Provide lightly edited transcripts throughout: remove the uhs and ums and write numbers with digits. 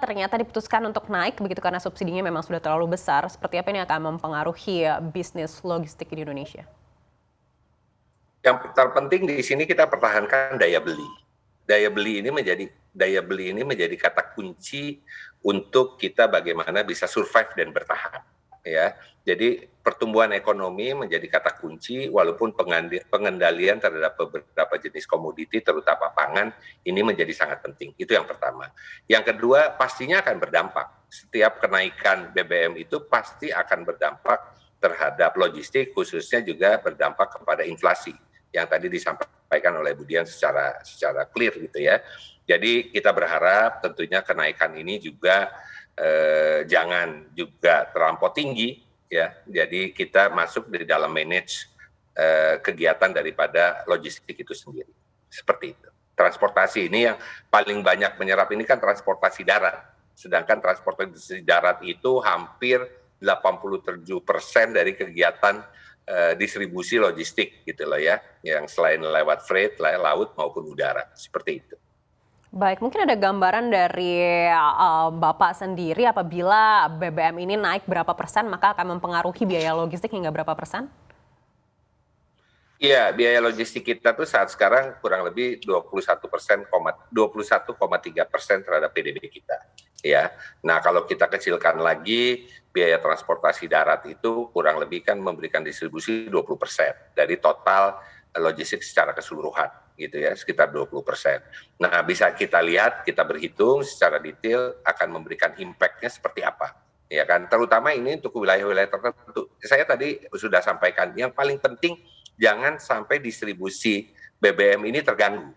ternyata diputuskan untuk naik begitu karena subsidinya memang sudah terlalu besar, seperti apa ini akan mempengaruhi bisnis logistik di Indonesia? Yang terpenting di sini kita pertahankan daya beli. Daya beli ini menjadi kata kunci untuk kita bagaimana bisa survive dan bertahan. Ya, jadi pertumbuhan ekonomi menjadi kata kunci, walaupun pengendalian terhadap beberapa jenis komoditi, terutama pangan, ini menjadi sangat penting. Itu yang pertama. Yang kedua, pastinya akan berdampak. Setiap kenaikan BBM itu pasti akan berdampak terhadap logistik, khususnya juga berdampak kepada inflasi yang tadi disampaikan oleh Bu Dian secara clear gitu ya. Jadi kita berharap tentunya kenaikan ini juga jangan juga terlampau tinggi ya. Jadi kita masuk di dalam manage kegiatan daripada logistik itu sendiri. Seperti itu. Transportasi ini yang paling banyak menyerap ini kan transportasi darat. Sedangkan transportasi darat itu hampir 87% dari kegiatan distribusi logistik gitu loh ya, yang selain lewat freight, laut maupun udara, seperti itu. Baik, mungkin ada gambaran dari Bapak sendiri apabila BBM ini naik berapa persen maka akan mempengaruhi biaya logistik hingga berapa persen? Iya, biaya logistik kita tuh saat sekarang kurang lebih 21,3% terhadap PDB kita. Ya, nah kalau kita kecilkan lagi, biaya transportasi darat itu kurang lebih kan memberikan distribusi 20% dari total logistik secara keseluruhan gitu ya, sekitar 20%. Nah, bisa kita lihat, kita berhitung secara detail akan memberikan impact-nya seperti apa. Ya kan, terutama ini untuk wilayah-wilayah tertentu. Saya tadi sudah sampaikan, yang paling penting jangan sampai distribusi BBM ini terganggu.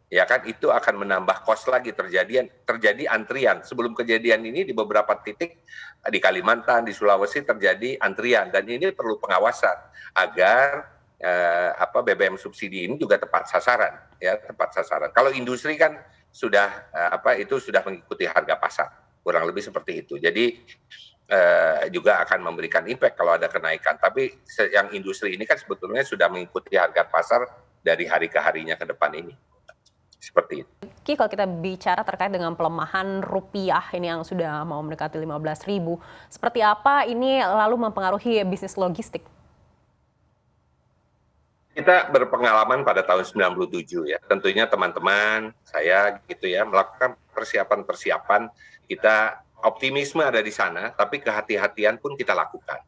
Ya kan, itu akan menambah kos lagi, terjadi antrian. Sebelum kejadian ini di beberapa titik di Kalimantan, di Sulawesi terjadi antrian, dan ini perlu pengawasan agar BBM subsidi ini juga tepat sasaran, ya, tepat sasaran. Kalau industri kan sudah itu sudah mengikuti harga pasar, kurang lebih seperti itu. Jadi juga akan memberikan impact kalau ada kenaikan. Tapi yang industri ini kan sebetulnya sudah mengikuti harga pasar dari hari ke harinya ke depan ini. Seperti itu. Ki, kalau kita bicara terkait dengan pelemahan rupiah ini yang sudah mau mendekati 15.000, seperti apa ini lalu mempengaruhi bisnis logistik? Kita berpengalaman pada tahun 97 ya. Tentunya teman-teman saya gitu ya melakukan persiapan-persiapan, kita optimisme ada di sana, tapi kehati-hatian pun kita lakukan.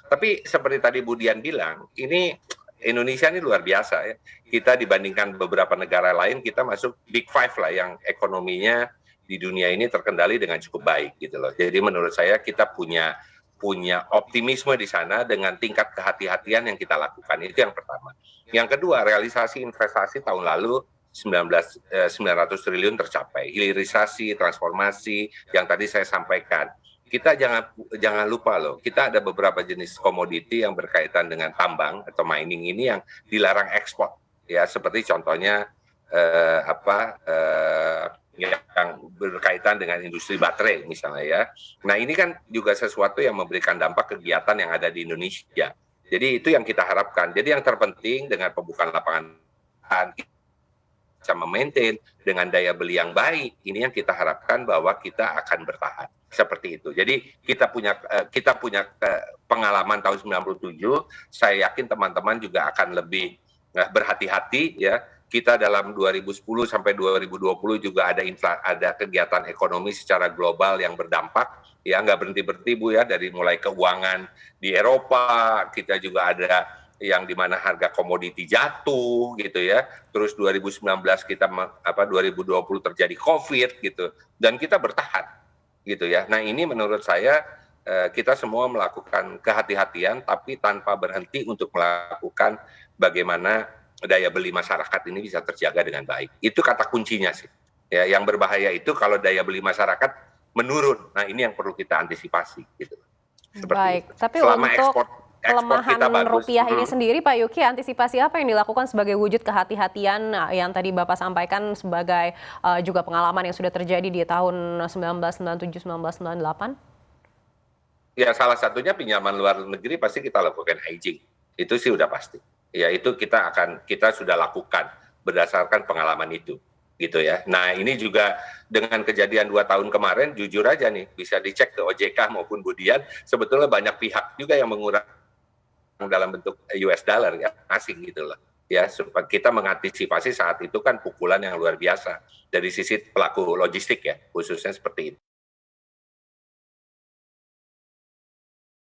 Tapi seperti tadi Bu Dian bilang, ini Indonesia ini luar biasa ya. Kita dibandingkan beberapa negara lain, kita masuk Big Five lah yang ekonominya di dunia ini terkendali dengan cukup baik gitu loh. Jadi menurut saya kita punya optimisme di sana dengan tingkat kehati-hatian yang kita lakukan. Itu yang pertama. Yang kedua, realisasi investasi tahun lalu 900 triliun tercapai. Hilirisasi, transformasi yang tadi saya sampaikan. Kita jangan lupa loh, kita ada beberapa jenis komoditi yang berkaitan dengan tambang atau mining ini yang dilarang ekspor. Ya, seperti contohnya yang berkaitan dengan industri baterai misalnya ya. Nah, ini kan juga sesuatu yang memberikan dampak kegiatan yang ada di Indonesia. Jadi itu yang kita harapkan. Jadi yang terpenting dengan pembukaan lapangan bisa memaintain dengan daya beli yang baik, ini yang kita harapkan bahwa kita akan bertahan. Seperti itu. Jadi kita punya pengalaman tahun 97, saya yakin teman-teman juga akan lebih berhati-hati ya. Kita dalam 2010 sampai 2020 juga ada kegiatan ekonomi secara global yang berdampak, ya nggak berhenti-berhenti Bu ya, dari mulai keuangan di Eropa, kita juga ada yang dimana harga komoditi jatuh gitu ya, terus 2019 kita 2020 terjadi COVID gitu, dan kita bertahan gitu ya. Nah ini menurut saya kita semua melakukan kehati-hatian tapi tanpa berhenti untuk melakukan bagaimana daya beli masyarakat ini bisa terjaga dengan baik. Itu kata kuncinya sih. Ya, yang berbahaya itu kalau daya beli masyarakat menurun. Nah, ini yang perlu kita antisipasi gitu. Seperti baik, itu. Tapi selama untuk pelemahan rupiah ini sendiri Pak Yuki, antisipasi apa yang dilakukan sebagai wujud kehati-hatian yang tadi Bapak sampaikan sebagai juga pengalaman yang sudah terjadi di tahun 1997 1998? Ya, salah satunya pinjaman luar negeri pasti kita lakukan hedging. Itu sih udah pasti. Ya, itu kita sudah lakukan berdasarkan pengalaman itu. gitu ya. Nah ini juga dengan kejadian 2 tahun kemarin, jujur aja nih, bisa dicek ke OJK maupun Budian, sebetulnya banyak pihak juga yang mengurang dalam bentuk US dollar ya, asing gitu loh. Ya, supaya kita mengantisipasi saat itu kan pukulan yang luar biasa dari sisi pelaku logistik ya, khususnya seperti itu.